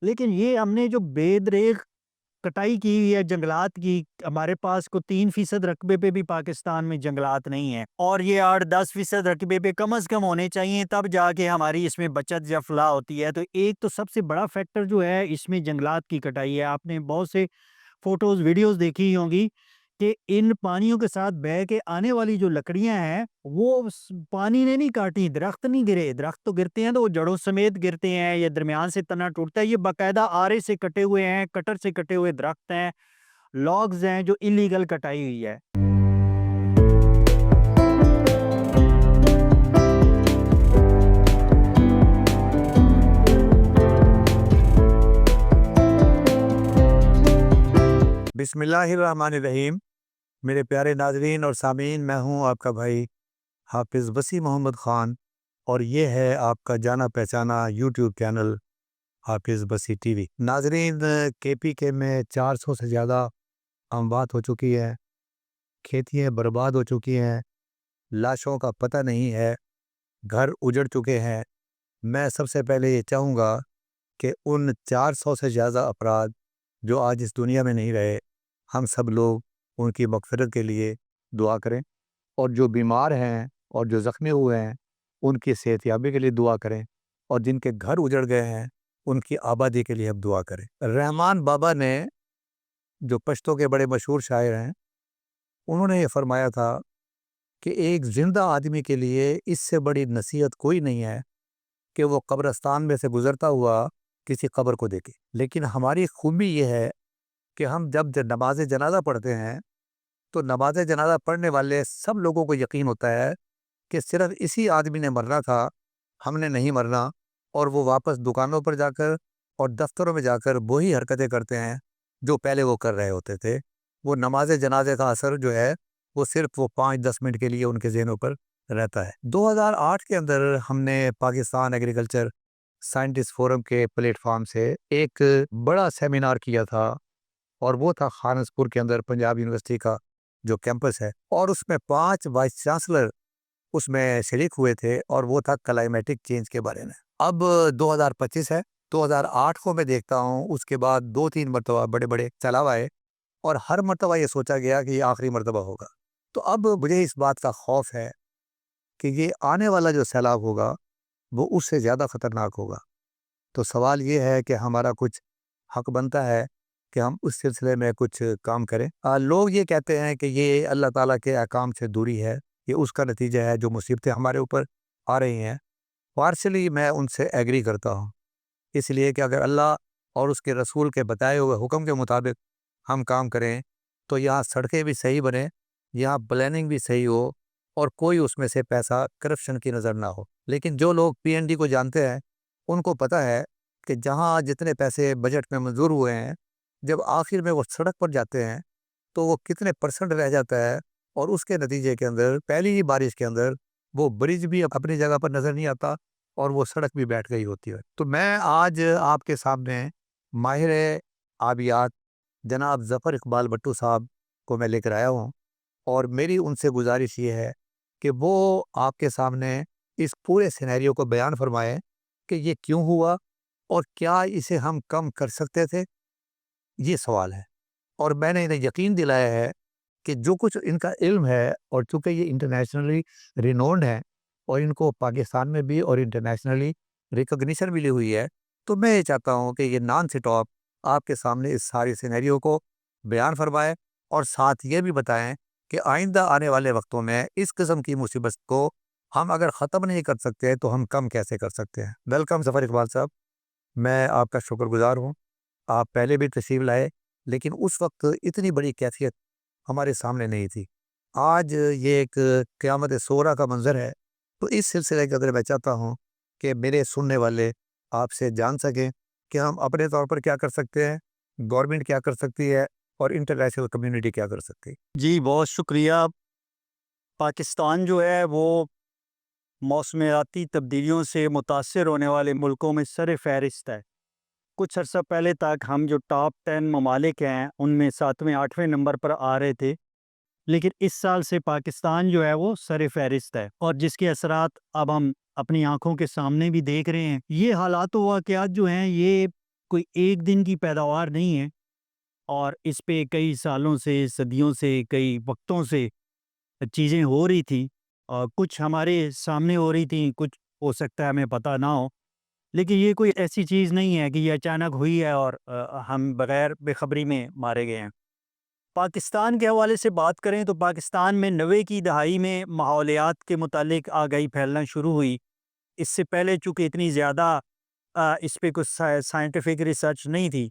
لیکن یہ ہم نے جو بے دریغ کٹائی کی ہوئی ہے جنگلات کی، ہمارے پاس کو 3% رقبے پہ بھی پاکستان میں جنگلات نہیں ہیں، اور یہ 8-10% رقبے پہ کم از کم ہونے چاہیے، تب جا کے ہماری اس میں بچت یا فلاح ہوتی ہے۔ تو ایک تو سب سے بڑا فیکٹر جو ہے اس میں جنگلات کی کٹائی ہے۔ آپ نے بہت سے فوٹوز ویڈیوز دیکھی ہوں گی کہ ان پانیوں کے ساتھ بہہ کے آنے والی جو لکڑیاں ہیں وہ پانی نے نہیں کاٹی، درخت نہیں گرے، درخت تو گرتے ہیں تو وہ جڑوں سمیت گرتے ہیں، یا درمیان سے تنا ٹوٹتا ہے، یہ باقاعدہ آرے سے کٹے ہوئے ہیں، کٹر سے کٹے ہوئے درخت ہیں، لاگز ہیں جو انلیگل کٹائی ہوئی ہے۔ بسم اللہ الرحمن الرحیم۔ میرے پیارے ناظرین اور سامعین، میں ہوں آپ کا بھائی حافظ وسیع محمد خان، اور یہ ہے آپ کا جانا پہچانا یوٹیوب چینل حافظ وسیع ٹی وی۔ ناظرین، کے پی کے میں 400 سے زیادہ اموات ہو چکی ہے، کھیتیاں برباد ہو چکی ہیں، لاشوں کا پتہ نہیں ہے، گھر اجڑ چکے ہیں۔ میں سب سے پہلے یہ چاہوں گا کہ ان 400 سے زیادہ افراد جو آج اس دنیا میں نہیں رہے، ہم سب لوگ ان کی مغفرت کے لیے دعا کریں، اور جو بیمار ہیں اور جو زخمی ہوئے ہیں ان کی صحت یابی کے لیے دعا کریں، اور جن کے گھر اجڑ گئے ہیں ان کی آبادی کے لیے ہم دعا کریں۔ رحمان بابا نے، جو پشتوں کے بڑے مشہور شاعر ہیں، انہوں نے یہ فرمایا تھا کہ ایک زندہ آدمی کے لیے اس سے بڑی نصیحت کوئی نہیں ہے کہ وہ قبرستان میں سے گزرتا ہوا کسی قبر کو دیکھے۔ لیکن ہماری خوبی یہ ہے کہ ہم جب نماز جنازہ پڑھتے ہیں تو نماز جنازہ پڑھنے والے سب لوگوں کو یقین ہوتا ہے کہ صرف اسی آدمی نے مرنا تھا، ہم نے نہیں مرنا، اور وہ واپس دکانوں پر جا کر اور دفتروں میں جا کر وہی حرکتیں کرتے ہیں جو پہلے وہ کر رہے ہوتے تھے۔ وہ نماز جنازے کا اثر جو ہے وہ صرف وہ 5-10 منٹ کے لیے ان کے ذہنوں پر رہتا ہے۔ 2008 کے اندر ہم نے پاکستان ایگریکلچر سائنٹسٹ فورم کے پلیٹ فارم سے ایک بڑا سیمینار کیا تھا، اور وہ تھا خانسپور کے اندر پنجاب یونیورسٹی کا جو کیمپس ہے، اور اس میں 5 وائس چانسلر اس میں شریک ہوئے تھے، اور وہ تھا کلائمیٹک چینج کے بارے میں۔ اب 2025 ہے، 2008 کو میں دیکھتا ہوں، اس کے بعد 2-3 مرتبہ بڑے بڑے سیلاب آئے، اور ہر مرتبہ یہ سوچا گیا کہ یہ آخری مرتبہ ہوگا۔ تو اب مجھے اس بات کا خوف ہے کہ یہ آنے والا جو سیلاب ہوگا وہ اس سے زیادہ خطرناک ہوگا۔ تو سوال یہ ہے کہ ہمارا کچھ حق بنتا ہے کہ ہم اس سلسلے میں کچھ کام کریں۔ لوگ یہ کہتے ہیں کہ یہ اللہ تعالیٰ کے احکام سے دوری ہے، یہ اس کا نتیجہ ہے جو مصیبتیں ہمارے اوپر آ رہی ہیں۔ پارشلی میں ان سے ایگری کرتا ہوں، اس لیے کہ اگر اللہ اور اس کے رسول کے بتائے ہوئے حکم کے مطابق ہم کام کریں تو یہاں سڑکیں بھی صحیح بنیں، یہاں پلاننگ بھی صحیح ہو، اور کوئی اس میں سے پیسہ کرپشن کی نظر نہ ہو۔ لیکن جو لوگ پی این ڈی کو جانتے ہیں ان کو پتہ ہے کہ جہاں جتنے پیسے بجٹ میں منظور ہوئے ہیں، جب آخر میں وہ سڑک پر جاتے ہیں تو وہ کتنے % رہ جاتا ہے، اور اس کے نتیجے کے اندر پہلی ہی بارش کے اندر وہ برج بھی اپنی جگہ پر نظر نہیں آتا، اور وہ سڑک بھی بیٹھ گئی ہوتی ہے۔ تو میں آج آپ کے سامنے ماہر آبیات جناب ظفر اقبال بٹو صاحب کو میں لے کر آیا ہوں، اور میری ان سے گزارش یہ ہے کہ وہ آپ کے سامنے اس پورے سینیریو کو بیان فرمائیں کہ یہ کیوں ہوا، اور کیا اسے ہم کم کر سکتے تھے، یہ سوال ہے۔ اور میں نے انہیں یقین دلایا ہے کہ جو کچھ ان کا علم ہے، اور چونکہ یہ انٹرنیشنلی رینونڈ ہیں اور ان کو پاکستان میں بھی اور انٹرنیشنلی ریکگنیشن ملی ہوئی ہے، تو میں یہ چاہتا ہوں کہ یہ نان سٹاپ آپ کے سامنے اس ساری سینیریو کو بیان فرمائے، اور ساتھ یہ بھی بتائیں کہ آئندہ آنے والے وقتوں میں اس قسم کی مصیبت کو ہم اگر ختم نہیں کر سکتے تو ہم کم کیسے کر سکتے ہیں۔ ویلکم ظفر اقبال صاحب، میں آپ کا شکر گزار ہوں۔ آپ پہلے بھی تشریف لائے، لیکن اس وقت اتنی بڑی کیفیت ہمارے سامنے نہیں تھی۔ آج یہ ایک قیامت صغریٰ کا منظر ہے، تو اس سلسلے کے اندر میں چاہتا ہوں کہ میرے سننے والے آپ سے جان سکیں کہ ہم اپنے طور پر کیا کر سکتے ہیں، گورنمنٹ کیا کر سکتی ہے، اور انٹرنیشنل کمیونٹی کیا کر سکتی ہے۔ جی بہت شکریہ۔ پاکستان جو ہے وہ موسمیاتی تبدیلیوں سے متاثر ہونے والے ملکوں میں سر فہرست ہے۔ کچھ عرصہ پہلے تک ہم جو ٹاپ 10 ممالک ہیں ان میں 7ویں-8ویں نمبر پر آ رہے تھے، لیکن اس سال سے پاکستان جو ہے وہ سر فہرست ہے، اور جس کے اثرات اب ہم اپنی آنکھوں کے سامنے بھی دیکھ رہے ہیں۔ یہ حالات و واقعات جو ہیں یہ کوئی ایک دن کی پیداوار نہیں ہے، اور اس پہ کئی سالوں سے، صدیوں سے، کئی وقتوں سے چیزیں ہو رہی تھیں، اور کچھ ہمارے سامنے ہو رہی تھیں، کچھ ہو سکتا ہے ہمیں پتہ نہ ہو، لیکن یہ کوئی ایسی چیز نہیں ہے کہ یہ اچانک ہوئی ہے اور ہم بغیر بے خبری میں مارے گئے ہیں۔ پاکستان کے حوالے سے بات کریں تو پاکستان میں 90 کی دہائی میں ماحولیات کے متعلق آگاہی پھیلنا شروع ہوئی۔ اس سے پہلے چونکہ اتنی زیادہ اس پہ کچھ سائنٹیفک ریسرچ نہیں تھی،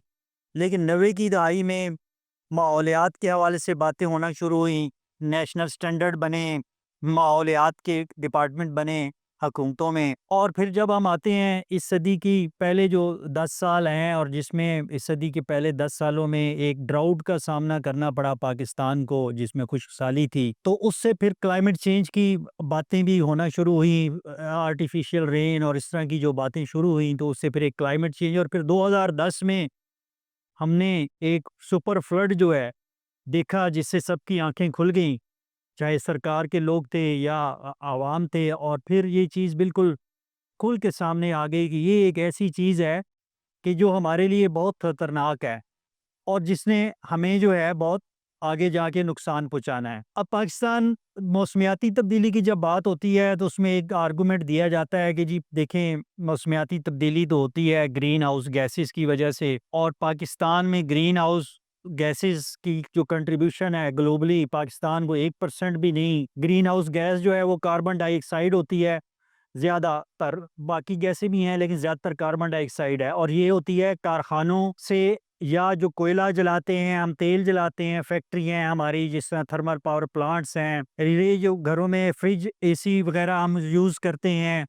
لیکن 90 کی دہائی میں ماحولیات کے حوالے سے باتیں ہونا شروع ہوئیں، نیشنل سٹینڈرڈ بنے، ماحولیات کے ڈپارٹمنٹ بنے حکومتوں میں۔ اور پھر جب ہم آتے ہیں اس صدی کی پہلے جو 10 سال ہیں، اور جس میں اس صدی کے پہلے 10 سالوں میں ایک ڈراؤٹ کا سامنا کرنا پڑا پاکستان کو، جس میں خشک سالی تھی، تو اس سے پھر کلائمیٹ چینج کی باتیں بھی ہونا شروع ہوئیں، آرٹیفیشیل رین اور اس طرح کی جو باتیں شروع ہوئیں، تو اس سے پھر ایک کلائمیٹ چینج، اور پھر 2010 میں ہم نے ایک سپر فلڈ جو ہے دیکھا، جس سے سب کی آنکھیں کھل گئیں، چاہے سرکار کے لوگ تھے یا عوام تھے، اور پھر یہ چیز بالکل کھل کے سامنے آ گئی کہ یہ ایک ایسی چیز ہے کہ جو ہمارے لیے بہت خطرناک ہے، اور جس نے ہمیں جو ہے بہت آگے جا کے نقصان پہنچانا ہے۔ اب پاکستان موسمیاتی تبدیلی کی جب بات ہوتی ہے تو اس میں ایک آرگومنٹ دیا جاتا ہے کہ جی دیکھیں، موسمیاتی تبدیلی تو ہوتی ہے گرین ہاؤس گیسز کی وجہ سے، اور پاکستان میں گرین ہاؤس گیسز کی جو کنٹریبیوشن ہے گلوبلی، پاکستان کو 1% بھی نہیں۔ گرین ہاؤس گیس جو ہے وہ کاربن ڈائی آکسائڈ ہوتی ہے، زیادہ تر باقی گیسیں بھی ہیں لیکن زیادہ تر کاربن ڈائی آکسائڈ ہے، اور یہ ہوتی ہے کارخانوں سے، یا جو کوئلہ جلاتے ہیں ہم، تیل جلاتے ہیں، فیکٹری ہیں ہماری جس طرح تھرمل پاور پلانٹس ہیں، یہ جو گھروں میں فریج، اے سی وغیرہ ہم یوز کرتے ہیں،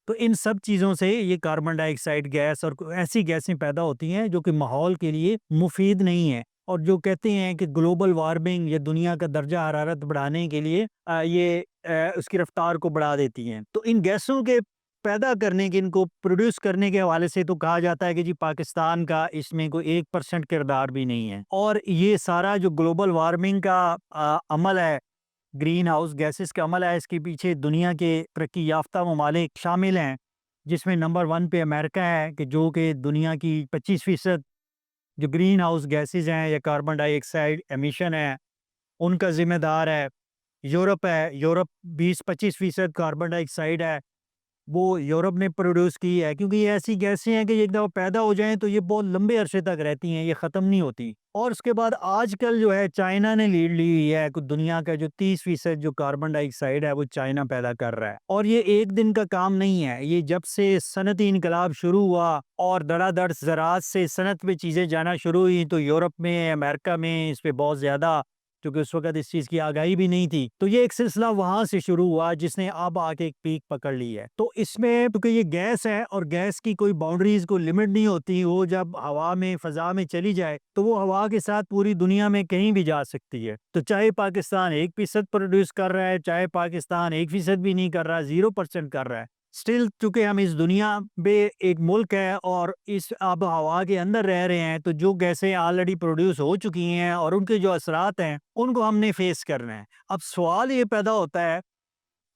تو ان سب چیزوں سے یہ کاربن ڈائی آکسائڈ گیس اور ایسی گیسیں پیدا ہوتی ہیں جو کہ ماحول کے لیے مفید نہیں ہیں، اور جو کہتے ہیں کہ گلوبل وارمنگ یا دنیا کا درجہ حرارت بڑھانے کے لیے یہ اس کی رفتار کو بڑھا دیتی ہیں۔ تو ان گیسوں کے پیدا کرنے کے، ان کو پروڈیوس کرنے کے حوالے سے تو کہا جاتا ہے کہ جی پاکستان کا اس میں کوئی 1% کردار بھی نہیں ہے، اور یہ سارا جو گلوبل وارمنگ کا عمل ہے، گرین ہاؤس گیسز کا عمل ہے، اس کے پیچھے دنیا کے ترقی یافتہ ممالک شامل ہیں، جس میں نمبر 1 پہ امریکہ ہے، کہ جو کہ دنیا کی 25% جو گرین ہاؤس گیسز ہیں یا کاربن ڈائی آکسائڈ ایمیشن ہے ان کا ذمہ دار ہے۔ یورپ ہے، یورپ 20-25% کاربن ڈائی آکسائڈ ہے، وہ یورپ نے پروڈیوس کی ہے، کیونکہ یہ ایسی گیسیں ہیں کہ ایک دفعہ پیدا ہو جائیں تو یہ بہت لمبے عرصے تک رہتی ہیں، یہ ختم نہیں ہوتی۔ اور اس کے بعد آج کل جو ہے چائنا نے لیڈ لی ہوئی ہے، کہ دنیا کا جو 30% جو کاربن ڈائی آکسائڈ ہے وہ چائنا پیدا کر رہا ہے، اور یہ ایک دن کا کام نہیں ہے، یہ جب سے صنعتی انقلاب شروع ہوا اور دڑا دڑ زراعت سے صنعت میں چیزیں جانا شروع ہوئی، تو یورپ میں، امریکہ میں اس پہ بہت زیادہ، کیونکہ اس وقت اس چیز کی آگاہی بھی نہیں تھی، تو یہ ایک سلسلہ وہاں سے شروع ہوا جس نے اب آ کے ایک پیک پکڑ لی ہے۔ تو اس میں کیونکہ یہ گیس ہے اور گیس کی کوئی باؤنڈریز، کوئی لمٹ نہیں ہوتی، وہ جب ہوا میں، فضا میں چلی جائے تو وہ ہوا کے ساتھ پوری دنیا میں کہیں بھی جا سکتی ہے۔ تو چاہے پاکستان 1% پروڈیوس کر رہا ہے، چاہے پاکستان 1% بھی نہیں کر رہا، 0% کر رہا ہے، اسٹل چونکہ ہم اس دنیا میں ایک ملک ہے اور اس آب و ہوا کے اندر رہ رہے ہیں، تو جو گیسیں آلریڈی پروڈیوس ہو چکی ہیں اور ان کے جو اثرات ہیں ان کو ہم نے فیس کرنا ہے۔ اب سوال یہ پیدا ہوتا ہے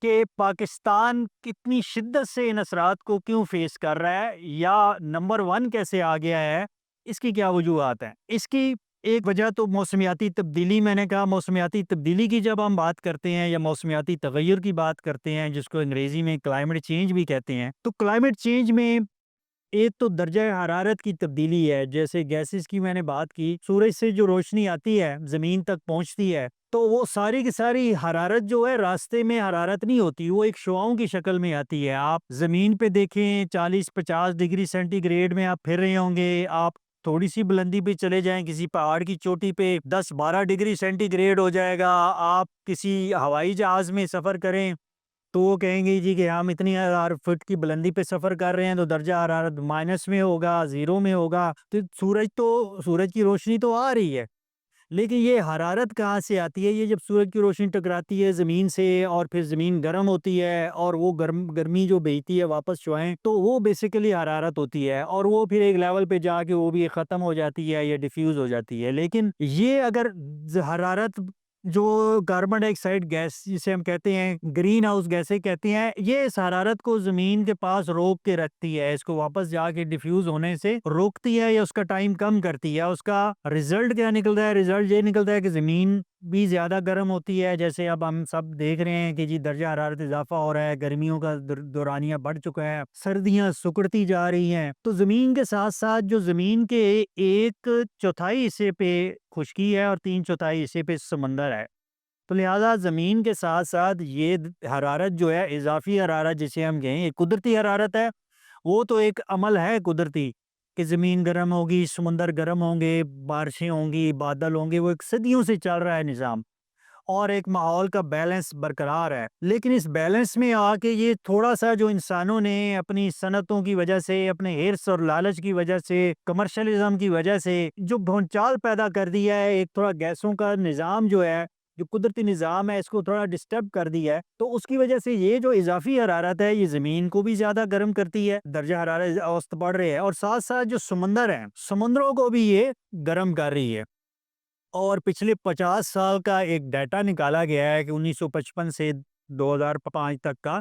کہ پاکستان کتنی شدت سے ان اثرات کو کیوں فیس کر رہا ہے، یا نمبر 1 کیسے آ گیا ہے، اس کی کیا وجوہات ہیں؟ اس کی ایک وجہ تو موسمیاتی تبدیلی، میں نے کہا موسمیاتی تبدیلی کی جب ہم بات کرتے ہیں یا موسمیاتی تغیر کی بات کرتے ہیں، جس کو انگریزی میں کلائمیٹ چینج بھی کہتے ہیں، تو کلائمیٹ چینج میں ایک تو درجہ حرارت کی تبدیلی ہے، جیسے گیسز کی میں نے بات کی، سورج سے جو روشنی آتی ہے زمین تک پہنچتی ہے، تو وہ ساری کی ساری حرارت جو ہے راستے میں حرارت نہیں ہوتی، وہ ایک شعاؤں کی شکل میں آتی ہے۔ آپ زمین پہ دیکھیں 40-50 ڈگری سینٹی گریڈ میں آپ پھر رہے ہوں گے، آپ تھوڑی سی بلندی پہ چلے جائیں کسی پہاڑ کی چوٹی پہ 10-12 ڈگری سینٹی گریڈ ہو جائے گا، آپ کسی ہوائی جہاز میں سفر کریں تو وہ کہیں گے جی کہ ہم اتنی 1000 فٹ کی بلندی پہ سفر کر رہے ہیں تو درجہ حرارت مائنس میں ہوگا، 0 میں ہوگا، تو سورج کی روشنی تو آ رہی ہے، لیکن یہ حرارت کہاں سے آتی ہے؟ یہ جب سورج کی روشنی ٹکراتی ہے زمین سے اور پھر زمین گرم ہوتی ہے اور وہ گرمی جو بہتی ہے واپس شعاعیں، تو وہ بیسیکلی حرارت ہوتی ہے، اور وہ پھر ایک لیول پہ جا کے وہ بھی ختم ہو جاتی ہے یا ڈیفیوز ہو جاتی ہے۔ لیکن یہ اگر حرارت جو کاربن ڈائی آکسائڈ گیس جسے ہم کہتے ہیں گرین ہاؤس گیسیں کہتے ہیں، یہ اس حرارت کو زمین کے پاس روک کے رکھتی ہے، اس کو واپس جا کے ڈیفیوز ہونے سے روکتی ہے یا اس کا ٹائم کم کرتی ہے۔ اس کا رزلٹ کیا نکلتا ہے؟ رزلٹ یہ نکلتا ہے کہ زمین بھی زیادہ گرم ہوتی ہے، جیسے اب ہم سب دیکھ رہے ہیں کہ جی درجہ حرارت اضافہ ہو رہا ہے، گرمیوں کا دورانیہ بڑھ چکا ہے، سردیاں سکڑتی جا رہی ہیں، تو زمین کے ساتھ ساتھ جو زمین کے 1/4 حصے پہ خشکی ہے اور 3/4 حصے پہ سمندر ہے، تو لہٰذا زمین کے ساتھ ساتھ یہ حرارت جو ہے اضافی حرارت جسے ہم کہیں یہ قدرتی حرارت ہے، وہ تو ایک عمل ہے قدرتی کہ زمین گرم ہوگی، سمندر گرم ہوں گے، بارشیں ہوں گی، بادل ہوں گے، وہ ایک صدیوں سے چل رہا ہے نظام اور ایک ماحول کا بیلنس برقرار ہے۔ لیکن اس بیلنس میں آ کے یہ تھوڑا سا جو انسانوں نے اپنی صنعتوں کی وجہ سے، اپنے ہرس اور لالچ کی وجہ سے، کمرشلزم کی وجہ سے جو بھونچال پیدا کر دیا ہے، ایک تھوڑا گیسوں کا نظام جو ہے، جو قدرتی نظام ہے، اس کو تھوڑا ڈسٹرب کر دیا ہے، تو اس کی وجہ سے یہ جو اضافی حرارت ہے یہ زمین کو بھی زیادہ گرم کرتی ہے، درجہ حرارت اوسط بڑھ رہی ہے، اور ساتھ ساتھ جو سمندر ہیں، سمندروں کو بھی یہ گرم کر رہی ہے۔ اور پچھلے 50 سال کا ایک ڈیٹا نکالا گیا ہے کہ 1955 سے 2005 تک کا،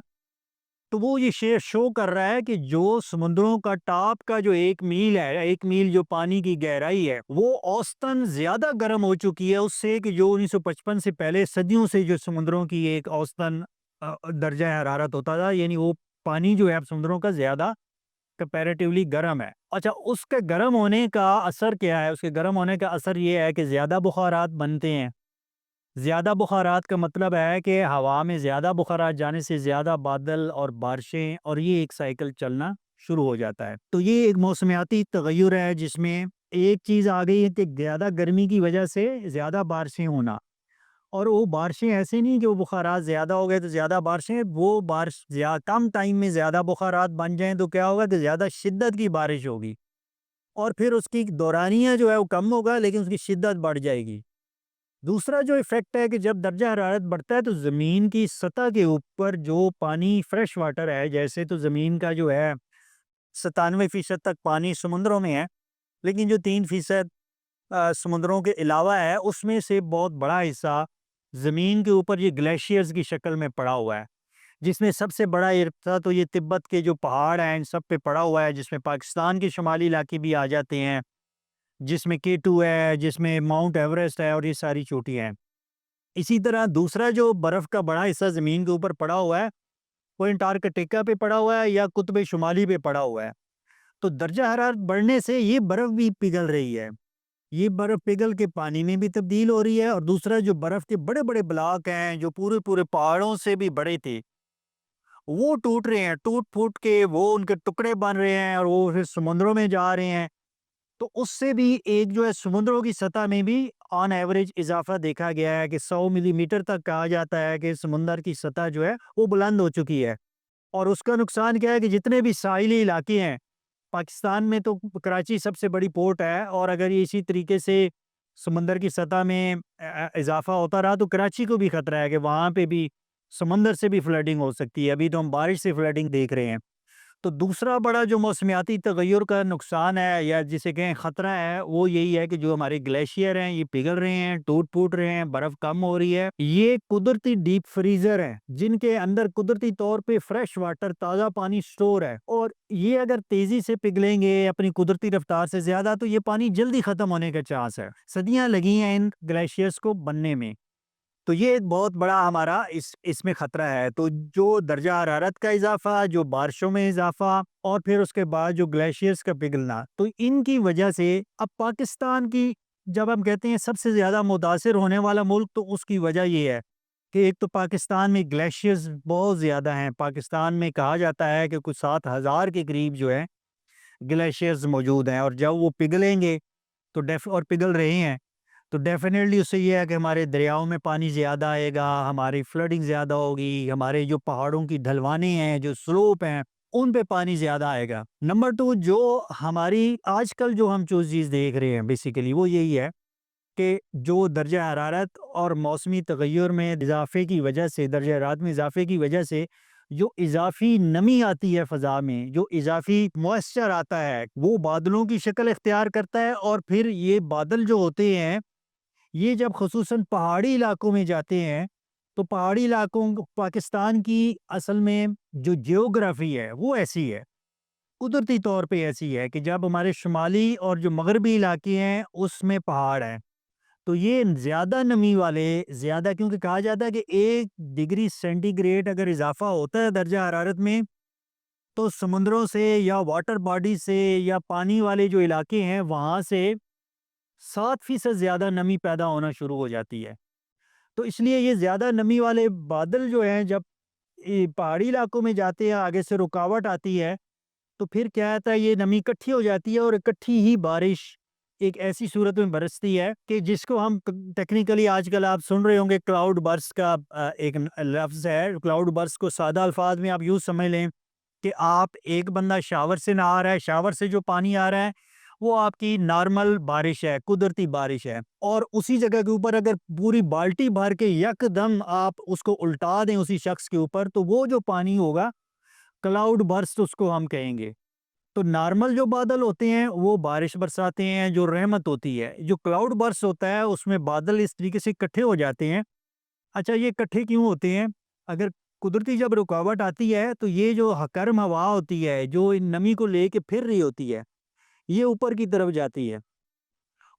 تو وہ یہ شو کر رہا ہے کہ جو سمندروں کا ٹاپ کا جو 1 میل ہے، 1 میل جو پانی کی گہرائی ہے، وہ اوسطاً زیادہ گرم ہو چکی ہے اس سے کہ جو 1955 سے پہلے صدیوں سے جو سمندروں کی ایک اوسطاً درجہ حرارت ہوتا تھا، یعنی وہ پانی جو ہے اب سمندروں کا زیادہ کمپیریٹیولی گرم ہے۔ اچھا، اس کے گرم ہونے کا اثر کیا ہے؟ اس کے گرم ہونے کا اثر یہ ہے کہ زیادہ بخارات بنتے ہیں۔ زیادہ بخارات کا مطلب ہے کہ ہوا میں زیادہ بخارات جانے سے زیادہ بادل اور بارشیں، اور یہ ایک سائیکل چلنا شروع ہو جاتا ہے۔ تو یہ ایک موسمیاتی تغیر ہے جس میں ایک چیز آ گئی ہے کہ زیادہ گرمی کی وجہ سے زیادہ بارشیں ہونا، اور وہ بارشیں ایسے نہیں کہ وہ بخارات زیادہ ہو گئے تو زیادہ بارشیں، وہ بارش کم ٹائم میں زیادہ بخارات بن جائیں تو کیا ہوگا کہ زیادہ شدت کی بارش ہوگی، اور پھر اس کی دورانیہ جو ہے وہ کم ہوگا لیکن اس کی شدت بڑھ جائے گی۔ دوسرا جو ایفیکٹ ہے کہ جب درجہ حرارت بڑھتا ہے تو زمین کی سطح کے اوپر جو پانی فریش واٹر ہے، جیسے تو زمین کا جو ہے 97% تک پانی سمندروں میں ہے، لیکن جو 3% سمندروں کے علاوہ ہے اس میں سے بہت بڑا حصہ زمین کے اوپر یہ گلیشیئرز کی شکل میں پڑا ہوا ہے، جس میں سب سے بڑا حصہ تو یہ تبت کے جو پہاڑ ہیں ان سب پہ پڑا ہوا ہے، جس میں پاکستان کے شمالی علاقے بھی آ جاتے ہیں، جس میں K2 ہے، جس میں ماؤنٹ ایوریسٹ ہے، اور یہ ساری چوٹیاں ہیں۔ اسی طرح دوسرا جو برف کا بڑا حصہ زمین کے اوپر پڑا ہوا ہے وہ انٹارکٹیکا پہ پڑا ہوا ہے یا قطب شمالی پہ پڑا ہوا ہے۔ تو درجہ حرارت بڑھنے سے یہ برف بھی پگھل رہی ہے، یہ برف پگھل کے پانی میں بھی تبدیل ہو رہی ہے، اور دوسرا جو برف کے بڑے بڑے بلاک ہیں جو پورے پورے پہاڑوں سے بھی بڑے تھے وہ ٹوٹ رہے ہیں، ٹوٹ پھوٹ کے وہ ان کے ٹکڑے بن رہے ہیں اور وہ پھر سمندروں میں جا رہے ہیں، تو اس سے بھی ایک جو ہے سمندروں کی سطح میں بھی آن ایوریج اضافہ دیکھا گیا ہے کہ 100 ملی میٹر تک کہا جاتا ہے کہ سمندر کی سطح جو ہے وہ بلند ہو چکی ہے۔ اور اس کا نقصان کیا ہے کہ جتنے بھی ساحلی علاقے ہیں پاکستان میں، تو کراچی سب سے بڑی پورٹ ہے، اور اگر یہ اسی طریقے سے سمندر کی سطح میں اضافہ ہوتا رہا تو کراچی کو بھی خطرہ ہے کہ وہاں پہ بھی سمندر سے بھی فلڈنگ ہو سکتی ہے۔ ابھی تو ہم بارش سے فلڈنگ دیکھ رہے ہیں۔ تو دوسرا بڑا جو موسمیاتی تغیر کا نقصان ہے یا جسے کہیں خطرہ ہے وہ یہی ہے کہ جو ہمارے گلیشیئر ہیں یہ پگھل رہے ہیں، ٹوٹ پھوٹ رہے ہیں، برف کم ہو رہی ہے۔ یہ قدرتی ڈیپ فریزر ہیں جن کے اندر قدرتی طور پہ فریش واٹر، تازہ پانی سٹور ہے، اور یہ اگر تیزی سے پگھلیں گے اپنی قدرتی رفتار سے زیادہ تو یہ پانی جلدی ختم ہونے کا چانس ہے۔ صدیاں لگی ہیں ان گلیشیئرز کو بننے میں، تو یہ ایک بہت بڑا ہمارا اس میں خطرہ ہے۔ تو جو درجہ حرارت کا اضافہ، جو بارشوں میں اضافہ، اور پھر اس کے بعد جو گلیشیئرز کا پگھلنا، تو ان کی وجہ سے اب پاکستان کی، جب ہم کہتے ہیں سب سے زیادہ متاثر ہونے والا ملک، تو اس کی وجہ یہ ہے کہ ایک تو پاکستان میں گلیشیئرز بہت زیادہ ہیں۔ پاکستان میں کہا جاتا ہے کہ کچھ 7,000 کے قریب جو ہے گلیشیئرز موجود ہیں، اور جب وہ پگھلیں گے تو اور پگھل رہے ہیں تو ڈیفینیٹلی اس سے یہ ہے کہ ہمارے دریاؤں میں پانی زیادہ آئے گا، ہماری فلڈنگ زیادہ ہوگی، ہمارے جو پہاڑوں کی ڈھلوانے ہیں، جو سلوپ ہیں، ان پہ پانی زیادہ آئے گا۔ نمبر 2، جو ہماری آج کل جو ہم چیز دیکھ رہے ہیں بیسیکلی وہ یہی ہے کہ جو درجہ حرارت اور موسمی تغیر میں اضافے کی وجہ سے، درجہ حرارت میں اضافے کی وجہ سے جو اضافی نمی آتی ہے فضا میں، جو اضافی موئسچر آتا ہے، وہ بادلوں کی شکل اختیار کرتا ہے، اور پھر یہ بادل جو ہوتے ہیں یہ جب خصوصاً پہاڑی علاقوں میں جاتے ہیں تو پہاڑی علاقوں پاکستان کی اصل میں جو جیوگرافی ہے وہ ایسی ہے، قدرتی طور پہ ایسی ہے کہ جب ہمارے شمالی اور جو مغربی علاقے ہیں اس میں پہاڑ ہیں تو یہ زیادہ نمی والے زیادہ، کیونکہ کہا جاتا ہے کہ 1 ڈگری سینٹی گریڈ اگر اضافہ ہوتا ہے درجہ حرارت میں تو سمندروں سے یا واٹر باڈی سے یا پانی والے جو علاقے ہیں وہاں سے 7% زیادہ نمی پیدا ہونا شروع ہو جاتی ہے۔ تو اس لیے یہ زیادہ نمی والے بادل جو ہیں جب پہاڑی علاقوں میں جاتے ہیں آگے سے رکاوٹ آتی ہے تو پھر کیا ہوتا ہے، یہ نمی اکٹھی ہو جاتی ہے اور اکٹھی ہی بارش ایک ایسی صورت میں برستی ہے کہ جس کو ہم ٹیکنیکلی آج کل آپ سن رہے ہوں گے کلاؤڈ برس کا ایک لفظ ہے۔ کلاؤڈ برس کو سادہ الفاظ میں آپ یوں سمجھ لیں کہ آپ ایک بندہ شاور سے نہا رہا ہے، شاور سے جو پانی آ رہا ہے وہ آپ کی نارمل بارش ہے، قدرتی بارش ہے، اور اسی جگہ کے اوپر اگر پوری بالٹی بھر کے یک دم آپ اس کو الٹا دیں اسی شخص کے اوپر تو وہ جو پانی ہوگا کلاؤڈ برسٹ اس کو ہم کہیں گے۔ تو نارمل جو بادل ہوتے ہیں وہ بارش برساتے ہیں جو رحمت ہوتی ہے، جو کلاؤڈ برس ہوتا ہے اس میں بادل اس طریقے سے اکٹھے ہو جاتے ہیں۔ اچھا یہ اکٹھے کیوں ہوتے ہیں؟ اگر قدرتی جب رکاوٹ آتی ہے تو یہ جو گرم ہوا ہوتی ہے جو ان نمی کو لے کے پھر رہی ہوتی ہے یہ اوپر کی طرف جاتی ہے،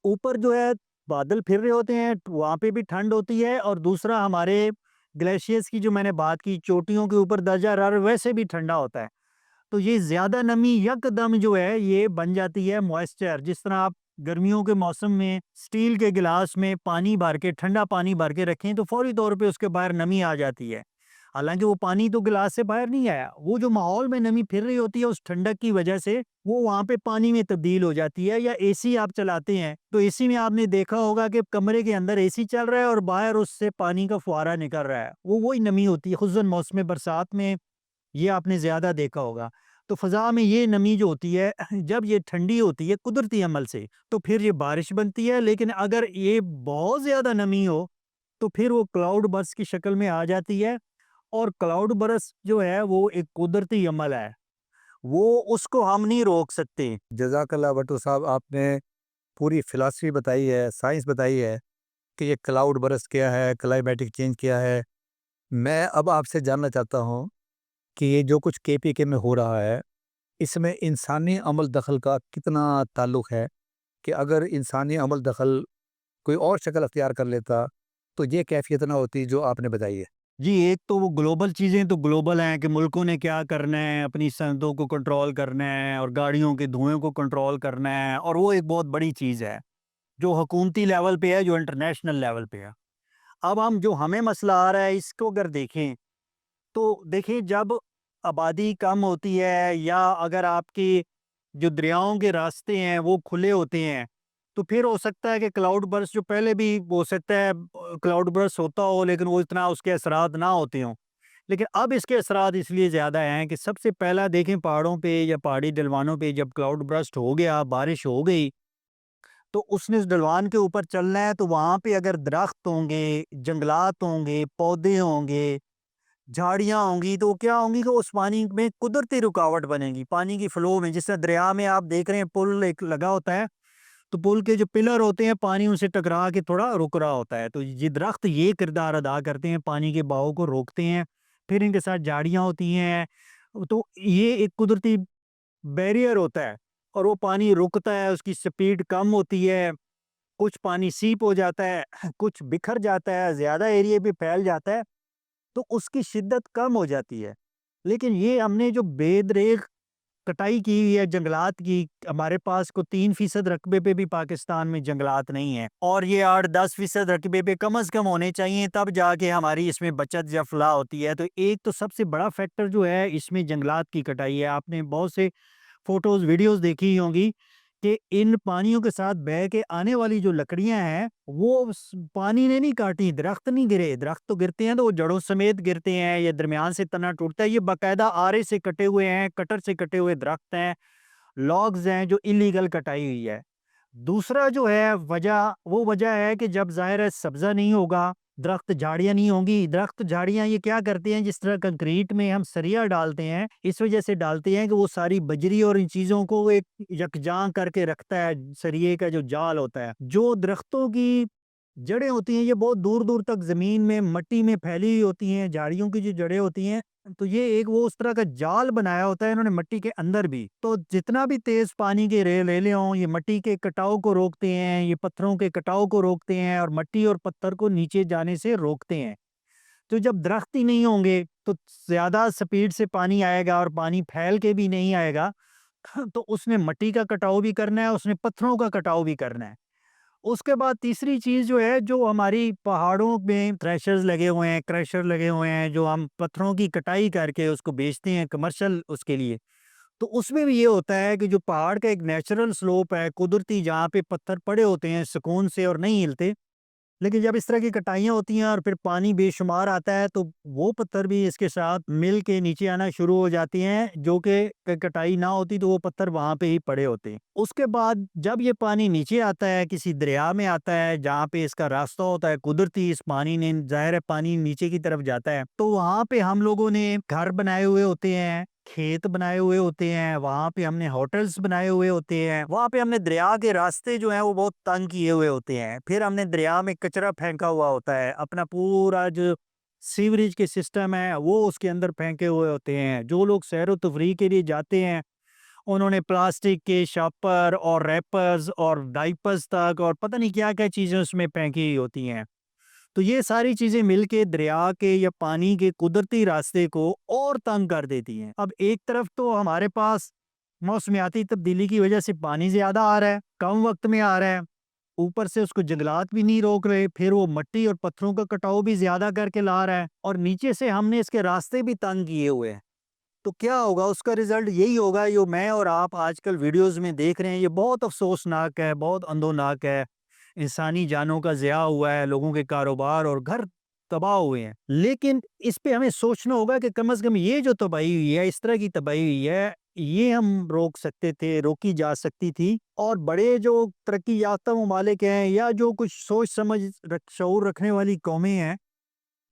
اوپر جو ہے بادل پھر رہے ہوتے ہیں وہاں پہ بھی ٹھنڈ ہوتی ہے، اور دوسرا ہمارے گلیشیئرز کی جو میں نے بات کی چوٹیوں کے اوپر درجہ حرارت ویسے بھی ٹھنڈا ہوتا ہے، تو یہ زیادہ نمی یک دم جو ہے یہ بن جاتی ہے موئسچر۔ جس طرح آپ گرمیوں کے موسم میں سٹیل کے گلاس میں پانی بھر کے ٹھنڈا پانی بھر کے رکھیں تو فوری طور پہ اس کے باہر نمی آ جاتی ہے، حالانکہ وہ پانی تو گلاس سے باہر نہیں آیا، وہ جو ماحول میں نمی پھر رہی ہوتی ہے اس ٹھنڈک کی وجہ سے وہ وہاں پہ پانی میں تبدیل ہو جاتی ہے۔ یا اے سی آپ چلاتے ہیں تو اے سی میں آپ نے دیکھا ہوگا کہ کمرے کے اندر اے سی چل رہا ہے اور باہر اس سے پانی کا فوارہ نکل رہا ہے، وہ وہی نمی ہوتی ہے، خصوصاً موسم برسات میں یہ آپ نے زیادہ دیکھا ہوگا۔ تو فضا میں یہ نمی جو ہوتی ہے جب یہ ٹھنڈی ہوتی ہے قدرتی عمل سے تو پھر یہ بارش بنتی ہے، لیکن اگر یہ بہت زیادہ نمی ہو تو پھر وہ کلاؤڈ برس کی شکل میں آ جاتی ہے، اور کلاؤڈ برس جو ہے وہ ایک قدرتی عمل ہے، وہ اس کو ہم نہیں روک سکتے۔ جزاک اللہ بٹو صاحب، آپ نے پوری فلاسفی بتائی ہے، سائنس بتائی ہے کہ یہ کلاؤڈ برس کیا ہے، کلائمیٹک چینج کیا ہے۔ میں اب آپ سے جاننا چاہتا ہوں کہ یہ جو کچھ کے پی کے میں ہو رہا ہے اس میں انسانی عمل دخل کا کتنا تعلق ہے، کہ اگر انسانی عمل دخل کوئی اور شکل اختیار کر لیتا تو یہ کیفیت نہ ہوتی جو آپ نے بتائی ہے۔ جی ایک تو وہ گلوبل چیزیں تو گلوبل ہیں کہ ملکوں نے کیا کرنا ہے، اپنی صنعتوں کو کنٹرول کرنا ہے اور گاڑیوں کے دھوئیں کو کنٹرول کرنا ہے، اور وہ ایک بہت بڑی چیز ہے جو حکومتی لیول پہ ہے، جو انٹرنیشنل لیول پہ ہے۔ اب جو ہمیں مسئلہ آ رہا ہے اس کو اگر دیکھیں تو دیکھیں جب آبادی کم ہوتی ہے یا اگر آپ کی جو دریاؤں کے راستے ہیں وہ کھلے ہوتے ہیں تو پھر ہو سکتا ہے کہ کلاؤڈ برس جو پہلے بھی ہو سکتا ہے کلاؤڈ برس ہوتا ہو لیکن وہ اتنا اس کے اثرات نہ ہوتے ہوں، لیکن اب اس کے اثرات اس لیے زیادہ ہیں کہ سب سے پہلا دیکھیں پہاڑوں پہ یا پہاڑی ڈلوانوں پہ جب کلاؤڈ برسٹ ہو گیا، بارش ہو گئی تو اس نے اس ڈلوان کے اوپر چلنا ہے، تو وہاں پہ اگر درخت ہوں گے، جنگلات ہوں گے، پودے ہوں گے، جھاڑیاں ہوں گی تو کیا ہوں گی کہ اس پانی میں قدرتی رکاوٹ بنے گی پانی کی فلو میں۔ جس طرح دریا میں آپ دیکھ رہے ہیں پل ایک لگا ہوتا ہے تو پل کے جو پلر ہوتے ہیں پانی ان سے ٹکرا کے تھوڑا رک رہا ہوتا ہے، تو یہ درخت یہ کردار ادا کرتے ہیں، پانی کے بہاؤ کو روکتے ہیں۔ پھر ان کے ساتھ جھاڑیاں ہوتی ہیں، تو یہ ایک قدرتی بیریئر ہوتا ہے اور وہ پانی رکتا ہے، اس کی سپیڈ کم ہوتی ہے، کچھ پانی سیپ ہو جاتا ہے، کچھ بکھر جاتا ہے، زیادہ ایریے پہ پھیل جاتا ہے تو اس کی شدت کم ہو جاتی ہے۔ لیکن یہ ہم نے جو بے دریغ کٹائی کی ہوئی ہے جنگلات کی، ہمارے پاس کو 3% رقبے پہ بھی پاکستان میں جنگلات نہیں ہیں، اور یہ 8-10% رقبے پہ کم از کم ہونے چاہیے تب جا کے ہماری اس میں بچت یا فلاح ہوتی ہے۔ تو ایک تو سب سے بڑا فیکٹر جو ہے اس میں جنگلات کی کٹائی ہے۔ آپ نے بہت سے فوٹوز ویڈیوز دیکھی ہی ہوں گی کہ ان پانیوں کے ساتھ بہ کے آنے والی جو لکڑیاں ہیں وہ پانی نے نہیں کاٹی، درخت نہیں گرے، درخت تو گرتے ہیں تو وہ جڑوں سمیت گرتے ہیں یا درمیان سے تنا ٹوٹتا ہے، یہ باقاعدہ آرے سے کٹے ہوئے ہیں، کٹر سے کٹے ہوئے درخت ہیں، لاگز ہیں جو انلیگل کٹائی ہوئی ہے۔ دوسرا جو ہے وجہ، وہ وجہ ہے کہ جب ظاہر ہے سبزہ نہیں ہوگا، درخت جھاڑیاں نہیں ہوں گی، درخت جھاڑیاں یہ کیا کرتے ہیں، جس طرح کنکریٹ میں ہم سریا ڈالتے ہیں اس وجہ سے ڈالتے ہیں کہ وہ ساری بجری اور ان چیزوں کو ایک یکجاں کر کے رکھتا ہے، سریے کا جو جال ہوتا ہے۔ جو درختوں کی جڑیں ہوتی ہیں یہ بہت دور دور تک زمین میں مٹی میں پھیلی ہوئی ہوتی ہیں، جھاڑیوں کی جو جڑیں ہوتی ہیں، تو یہ ایک وہ اس طرح کا جال بنایا ہوتا ہے انہوں نے مٹی کے اندر بھی، تو جتنا بھی تیز پانی کے ریلے ہوں یہ مٹی کے کٹاؤ کو روکتے ہیں، یہ پتھروں کے کٹاؤ کو روکتے ہیں اور مٹی اور پتھر کو نیچے جانے سے روکتے ہیں۔ تو جب درخت ہی نہیں ہوں گے تو زیادہ سپیڈ سے پانی آئے گا اور پانی پھیل کے بھی نہیں آئے گا، تو اس نے مٹی کا کٹاؤ بھی کرنا ہے، اس نے پتھروں کا کٹاؤ بھی کرنا ہے۔ اس کے بعد تیسری چیز جو ہے، جو ہماری پہاڑوں میں تھریشرز لگے ہوئے ہیں، کریشر لگے ہوئے ہیں، جو ہم پتھروں کی کٹائی کر کے اس کو بیچتے ہیں کمرشل اس کے لیے، تو اس میں بھی یہ ہوتا ہے کہ جو پہاڑ کا ایک نیچرل سلوپ ہے قدرتی، جہاں پہ پتھر پڑے ہوتے ہیں سکون سے اور نہیں ہلتے، لیکن جب اس طرح کی کٹائیاں ہوتی ہیں اور پھر پانی بے شمار آتا ہے تو وہ پتھر بھی اس کے ساتھ مل کے نیچے آنا شروع ہو جاتی ہیں، جو کہ کٹائی نہ ہوتی تو وہ پتھر وہاں پہ ہی پڑے ہوتے ہیں۔ اس کے بعد جب یہ پانی نیچے آتا ہے کسی دریا میں آتا ہے جہاں پہ اس کا راستہ ہوتا ہے قدرتی، اس پانی نے ظاہر ہے پانی نیچے کی طرف جاتا ہے، تو وہاں پہ ہم لوگوں نے گھر بنائے ہوئے ہوتے ہیں، کھیت بنائے ہوئے ہوتے ہیں، وہاں پہ ہم نے ہوٹلز بنائے ہوئے ہوتے ہیں، وہاں پہ ہم نے دریا کے راستے جو ہیں وہ بہت تنگ کیے ہوئے ہوتے ہیں، پھر ہم نے دریا میں کچرا پھینکا ہوا ہوتا ہے، اپنا پورا جو سیوریج کے سسٹم ہے وہ اس کے اندر پھینکے ہوئے ہوتے ہیں۔ جو لوگ سیر و تفریح کے لیے جاتے ہیں انہوں نے پلاسٹک کے شاپر اور ریپرز اور ڈائپرز تک اور پتہ نہیں کیا کیا چیزیں اس میں پھینکی ہوتی ہیں، تو یہ ساری چیزیں مل کے دریا کے یا پانی کے قدرتی راستے کو اور تنگ کر دیتی ہیں۔ اب ایک طرف تو ہمارے پاس موسمیاتی تبدیلی کی وجہ سے پانی زیادہ آ رہا ہے، کم وقت میں آ رہا ہے، اوپر سے اس کو جنگلات بھی نہیں روک رہے، پھر وہ مٹی اور پتھروں کا کٹاؤ بھی زیادہ کر کے لا رہا ہے، اور نیچے سے ہم نے اس کے راستے بھی تنگ کیے ہوئے ہیں۔ تو کیا ہوگا؟ اس کا رزلٹ یہی ہوگا جو میں اور آپ آج کل ویڈیوز میں دیکھ رہے ہیں، یہ بہت افسوسناک ہے، بہت اندوناک ہے، انسانی جانوں کا ضیاع ہوا ہے، لوگوں کے کاروبار اور گھر تباہ ہوئے ہیں۔ لیکن اس پہ ہمیں سوچنا ہوگا کہ کم از کم یہ جو تباہی ہوئی ہے، اس طرح کی تباہی ہوئی ہے، یہ ہم روک سکتے تھے، روکی جا سکتی تھی، اور بڑے جو ترقی یافتہ ممالک ہیں یا جو کچھ سوچ سمجھ شعور رکھنے والی قومیں ہیں،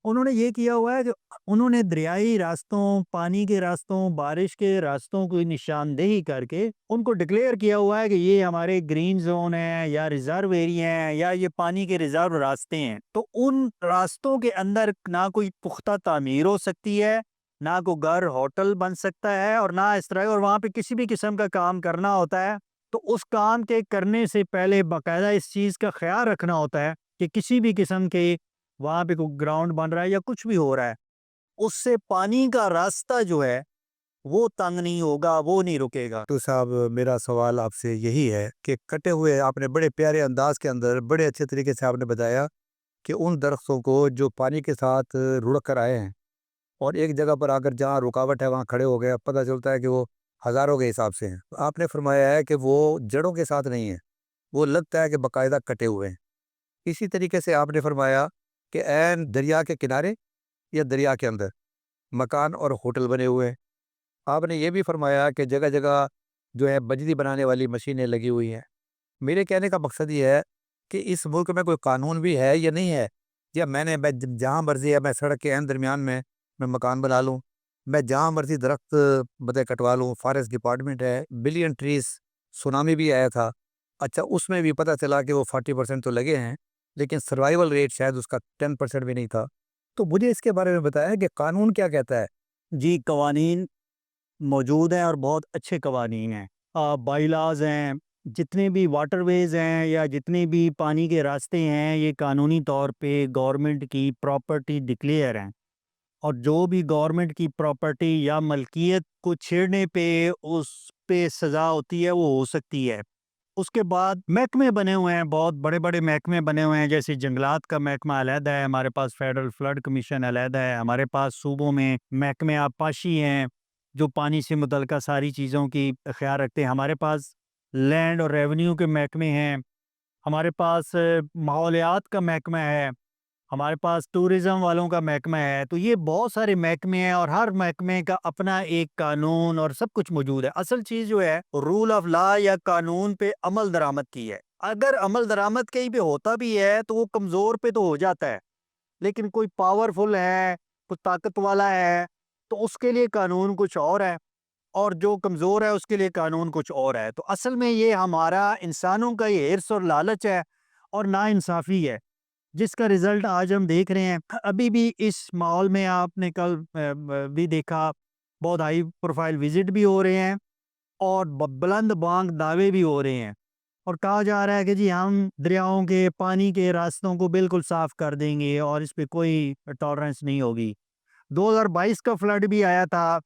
انہوں نے یہ کیا ہوا ہے کہ انہوں نے دریائی راستوں، پانی کے راستوں، بارش کے راستوں کو نشاندہی کر کے ان کو ڈکلیئر کیا ہوا ہے کہ یہ ہمارے گرین زون ہیں یا ریزرو ایریا ہیں یا یہ پانی کے ریزرو راستے ہیں۔ تو ان راستوں کے اندر نہ کوئی پختہ تعمیر ہو سکتی ہے، نہ کوئی گھر ہوٹل بن سکتا ہے، اور نہ اس طرح، اور وہاں پہ کسی بھی قسم کا کام کرنا ہوتا ہے تو اس کام کے کرنے سے پہلے باقاعدہ اس چیز کا خیال رکھنا ہوتا ہے کہ کسی بھی قسم کے وہاں پہ کوئی گراؤنڈ بن رہا ہے یا کچھ بھی ہو رہا ہے، اس سے پانی کا راستہ جو ہے وہ تنگ نہیں ہوگا، وہ نہیں رکے گا۔ تو صاحب میرا سوال آپ سے یہی ہے کہ کٹے ہوئے آپ نے بڑے پیارے انداز کے اندر بڑے اچھے طریقے سے آپ نے بتایا کہ ان درختوں کو جو پانی کے ساتھ رڑک کر آئے ہیں اور ایک جگہ پر آ کر جہاں رکاوٹ ہے وہاں کھڑے ہو گئے، پتہ چلتا ہے کہ وہ ہزاروں کے حساب سے ہیں۔ آپ نے فرمایا ہے کہ وہ جڑوں کے ساتھ نہیں ہیں، وہ لگتا ہے کہ باقاعدہ کٹے ہوئے ہیں۔ اسی طریقے سے آپ نے فرمایا کہ عین دریا کے کنارے یا دریا کے اندر مکان اور ہوٹل بنے ہوئے ہیں۔ آپ نے یہ بھی فرمایا کہ جگہ جگہ جو ہے بجلی بنانے والی مشینیں لگی ہوئی ہیں۔ میرے کہنے کا مقصد یہ ہے کہ اس ملک میں کوئی قانون بھی ہے یا نہیں ہے، یا میں جہاں مرضی ہے میں سڑک کے عین درمیان میں مکان بنا لوں، میں جہاں مرضی درخت کٹوا لوں۔ فارسٹ ڈپارٹمنٹ ہے، بلین ٹریز سونامی بھی آیا تھا، اچھا اس میں بھی پتہ چلا کہ وہ 40% تو لگے ہیں، لیکن سروائیول ریٹ شاید اس کا 10% بھی نہیں تھا۔ تو مجھے اس کے بارے میں بتایا کہ قانون کیا کہتا ہے۔ جی، قوانین موجود ہیں اور بہت اچھے قوانین ہیں، بائی لاز ہیں، جتنے بھی واٹر ویز ہیں یا جتنے بھی پانی کے راستے ہیں یہ قانونی طور پہ گورنمنٹ کی پراپرٹی ڈکلیئر ہیں، اور جو بھی گورنمنٹ کی پراپرٹی یا ملکیت کو چھیڑنے پہ اس پہ سزا ہوتی ہے، وہ ہو سکتی ہے۔ اس کے بعد محکمے بنے ہوئے ہیں، بہت بڑے بڑے محکمے بنے ہوئے ہیں، جیسے جنگلات کا محکمہ علیحدہ ہے، ہمارے پاس فیڈرل فلڈ کمیشن علیحدہ ہے، ہمارے پاس صوبوں میں محکمے آبپاشی ہیں جو پانی سے متعلقہ ساری چیزوں کی خیال رکھتے ہیں، ہمارے پاس لینڈ اور ریونیو کے محکمے ہیں، ہمارے پاس ماحولیات کا محکمہ ہے، ہمارے پاس ٹورزم والوں کا محکمہ ہے۔ تو یہ بہت سارے محکمے ہیں اور ہر محکمے کا اپنا ایک قانون اور سب کچھ موجود ہے۔ اصل چیز جو ہے رول آف لا یا قانون پہ عمل درآمد کی ہے۔ اگر عمل درآمد کہیں پہ ہوتا بھی ہے تو وہ کمزور پہ تو ہو جاتا ہے، لیکن کوئی پاورفل ہے، کوئی طاقت والا ہے تو اس کے لیے قانون کچھ اور ہے، اور جو کمزور ہے اس کے لیے قانون کچھ اور ہے۔ تو اصل میں یہ ہمارا انسانوں کا یہ حرص اور لالچ ہے اور نا انصافی ہے جس کا رزلٹ آج ہم دیکھ رہے ہیں۔ ابھی بھی اس ماحول میں آپ نے کل بھی دیکھا، بہت ہائی پروفائل وزٹ بھی ہو رہے ہیں اور بلند بانگ دعوے بھی ہو رہے ہیں، اور کہا جا رہا ہے کہ جی ہم دریاؤں کے پانی کے راستوں کو بالکل صاف کر دیں گے اور اس پہ کوئی ٹالرنس نہیں ہوگی۔ 2022 کا فلڈ بھی آیا تھا،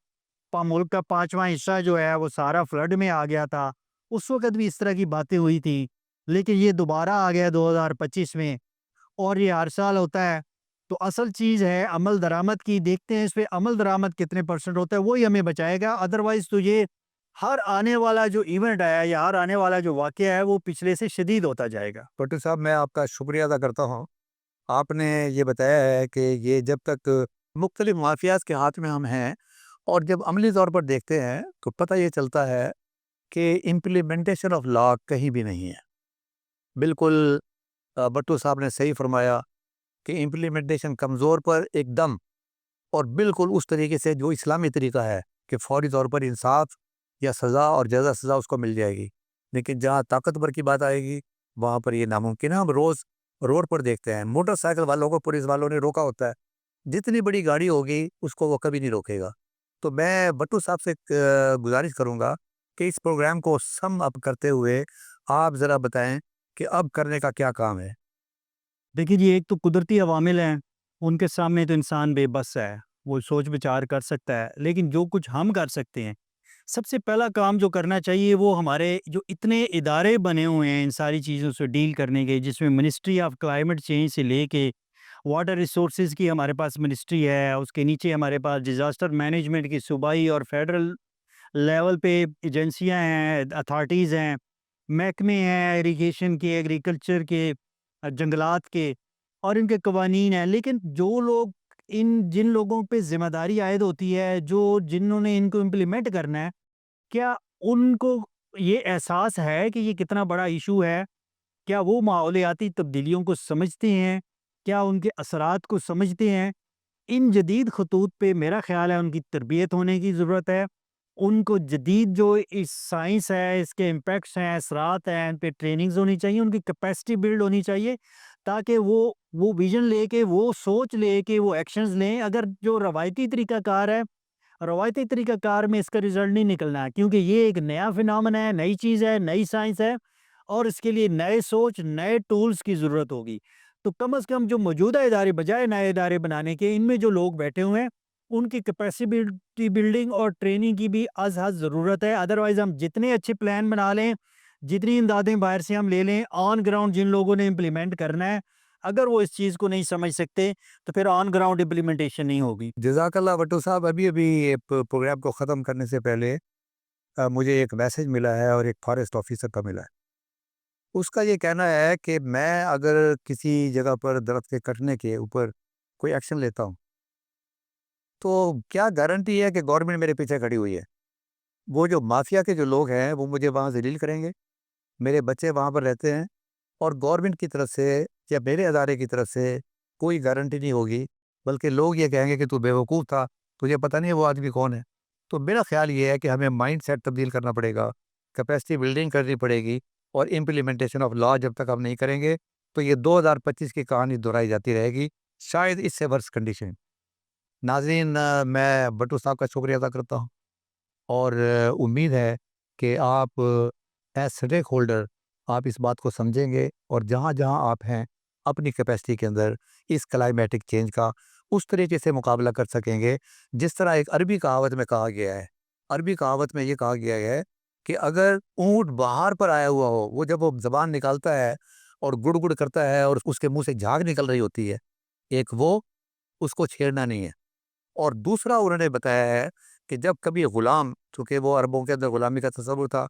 ملک کا 5واں حصہ جو ہے وہ سارا فلڈ میں آ گیا تھا، اس وقت بھی اس طرح کی باتیں ہوئی تھی، لیکن یہ دوبارہ آ گیا 2025 میں، اور یہ ہر سال ہوتا ہے۔ تو اصل چیز ہے عمل درآمد کی، دیکھتے ہیں اس پہ عمل درآمد کتنے پرسنٹ ہوتا ہے، وہی ہمیں بچائے گا۔ ادروائز تو یہ ہر آنے والا جو ایونٹ ہے یا ہر آنے والا جو واقعہ ہے وہ پچھلے سے شدید ہوتا جائے گا۔ بٹو صاحب، میں آپ کا شکریہ ادا کرتا ہوں۔ آپ نے یہ بتایا ہے کہ یہ جب تک مختلف مافیاز کے ہاتھ میں ہم ہیں، اور جب عملی طور پر دیکھتے ہیں تو پتہ یہ چلتا ہے کہ امپلیمنٹیشن آف لا کہیں بھی نہیں ہے۔ بالکل بٹو صاحب نے صحیح فرمایا کہ امپلیمنٹیشن کمزور پر ایک دم، اور بالکل اس طریقے سے جو اسلامی طریقہ ہے کہ فوری طور پر انصاف یا سزا اور جزا سزا اس کو مل جائے گی، لیکن جہاں طاقتور کی بات آئے گی وہاں پر یہ ناممکن ہے۔ ہم روز روڈ پر دیکھتے ہیں موٹر سائیکل والوں کو پولیس والوں نے روکا ہوتا ہے، جتنی بڑی گاڑی ہوگی اس کو وہ کبھی نہیں روکے گا۔ تو میں بٹو صاحب سے گزارش کروں گا کہ اس پروگرام کو سم اپ کرتے ہوئے آپ ذرا بتائیں کہ اب کرنے کا کیا کام ہے۔ دیکھیے جی، ایک تو قدرتی عوامل ہیں، ان کے سامنے تو انسان بے بس ہے، وہ سوچ بچار کر سکتا ہے، لیکن جو کچھ ہم کر سکتے ہیں، سب سے پہلا کام جو کرنا چاہیے وہ ہمارے جو اتنے ادارے بنے ہوئے ہیں ان ساری چیزوں سے ڈیل کرنے کے، جس میں منسٹری آف کلائمیٹ چینج سے لے کے واٹر ریسورسز کی ہمارے پاس منسٹری ہے، اس کے نیچے ہمارے پاس ڈیزاسٹر مینجمنٹ کی صوبائی اور فیڈرل لیول پہ ایجنسیاں ہیں، اتھارٹیز ہیں، محکمے ہیں، اریگیشن کے، ایگریکلچر کے، جنگلات کے، اور ان کے قوانین ہیں۔ لیکن جو لوگ جن لوگوں پہ ذمہ داری عائد ہوتی ہے، جنہوں نے ان کو امپلیمنٹ کرنا ہے، کیا ان کو یہ احساس ہے کہ یہ کتنا بڑا ایشو ہے؟ کیا وہ ماحولیاتی تبدیلیوں کو سمجھتے ہیں؟ کیا ان کے اثرات کو سمجھتے ہیں؟ ان جدید خطوط پہ میرا خیال ہے ان کی تربیت ہونے کی ضرورت ہے۔ ان کو جدید جو اس سائنس ہے، اس کے امپیکٹس ہیں، اثرات ہیں، ان پہ ٹریننگز ہونی چاہیے، ان کی کیپیسٹی بلڈ ہونی چاہیے، تاکہ وہ ویژن لے کے، وہ سوچ لے کے وہ ایکشنز لیں۔ اگر جو روایتی طریقہ کار ہے، روایتی طریقہ کار میں اس کا رزلٹ نہیں نکلنا ہے، کیونکہ یہ ایک نیا فینامن ہے، نئی چیز ہے، نئی سائنس ہے، اور اس کے لیے نئے سوچ، نئے ٹولز کی ضرورت ہوگی۔ تو کم از کم جو موجودہ ادارے بجائے نئے ادارے بنانے کے، ان میں جو لوگ بیٹھے ہوئے ہیں ان کی کیپیسٹی بلڈنگ اور ٹریننگ کی بھی از حد ضرورت ہے۔ ادروائز ہم جتنے اچھے پلان بنا لیں، جتنی امدادیں باہر سے ہم لے لیں، آن گراؤنڈ جن لوگوں نے امپلیمنٹ کرنا ہے، اگر وہ اس چیز کو نہیں سمجھ سکتے تو پھر آن گراؤنڈ امپلیمنٹیشن نہیں ہوگی۔ جزاک اللہ بٹو صاحب۔ ابھی پروگرام کو ختم کرنے سے پہلے مجھے ایک میسج ملا ہے اور ایک فارسٹ آفیسر کا ملا ہے۔ اس کا یہ کہنا ہے کہ میں اگر کسی جگہ پر درخت کے کٹنے کے اوپر کوئی ایکشن لیتا ہوں تو کیا گارنٹی ہے کہ گورنمنٹ میرے پیچھے کھڑی ہوئی ہے؟ وہ جو مافیا کے جو لوگ ہیں وہ مجھے وہاں ذلیل کریں گے، میرے بچے وہاں پر رہتے ہیں، اور گورنمنٹ کی طرف سے یا میرے ادارے کی طرف سے کوئی گارنٹی نہیں ہوگی، بلکہ لوگ یہ کہیں گے کہ تو بیوقوف تھا، تجھے پتہ نہیں ہے وہ آدمی کون ہے۔ تو میرا خیال یہ ہے کہ ہمیں مائنڈ سیٹ تبدیل کرنا پڑے گا، کیپیسٹی بلڈنگ کرنی پڑے گی، اور امپلیمنٹیشن آف لا جب تک ہم نہیں کریں گے تو یہ 2025 کی کہانی دہرائی جاتی رہے گی، شاید اس سے ورس کنڈیشن۔ ناظرین، میں بٹو صاحب کا شکریہ ادا کرتا ہوں، اور امید ہے کہ آپ ایز اسٹیک ہولڈر آپ اس بات کو سمجھیں گے، اور جہاں جہاں آپ ہیں اپنی کیپیسٹی کے اندر اس کلائمیٹک چینج کا اس طریقے سے مقابلہ کر سکیں گے جس طرح ایک عربی کہاوت میں کہا گیا ہے۔ عربی کہاوت میں یہ کہا گیا ہے کہ اگر اونٹ بہار پر آیا ہوا ہو، وہ جب وہ زبان نکالتا ہے اور گڑ گڑ کرتا ہے اور اس کے منہ سے جھاگ نکل رہی ہوتی ہے، ایک وہ اس کو چھیڑنا نہیں ہے۔ اور دوسرا انہوں نے بتایا ہے کہ جب کبھی غلام، چونکہ وہ عربوں کے اندر غلامی کا تصور تھا،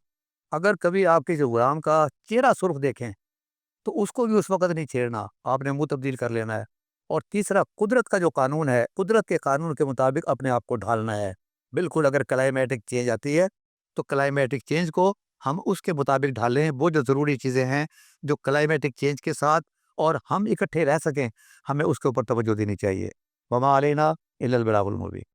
اگر کبھی آپ کے غلام کا چہرہ سرخ دیکھیں تو اس کو بھی اس وقت نہیں چھیڑنا، آپ نے منہ تبدیل کر لینا ہے۔ اور تیسرا، قدرت کا جو قانون ہے، قدرت کے قانون کے مطابق اپنے آپ کو ڈھالنا ہے۔ بالکل، اگر کلائمیٹک چینج آتی ہے تو کلائمیٹک چینج کو ہم اس کے مطابق ڈھالیں، وہ جو ضروری چیزیں ہیں جو کلائمیٹک چینج کے ساتھ اور ہم اکٹھے رہ سکیں، ہمیں اس کے اوپر توجہ دینی چاہیے۔ وما علینا الا البلاغ المبین۔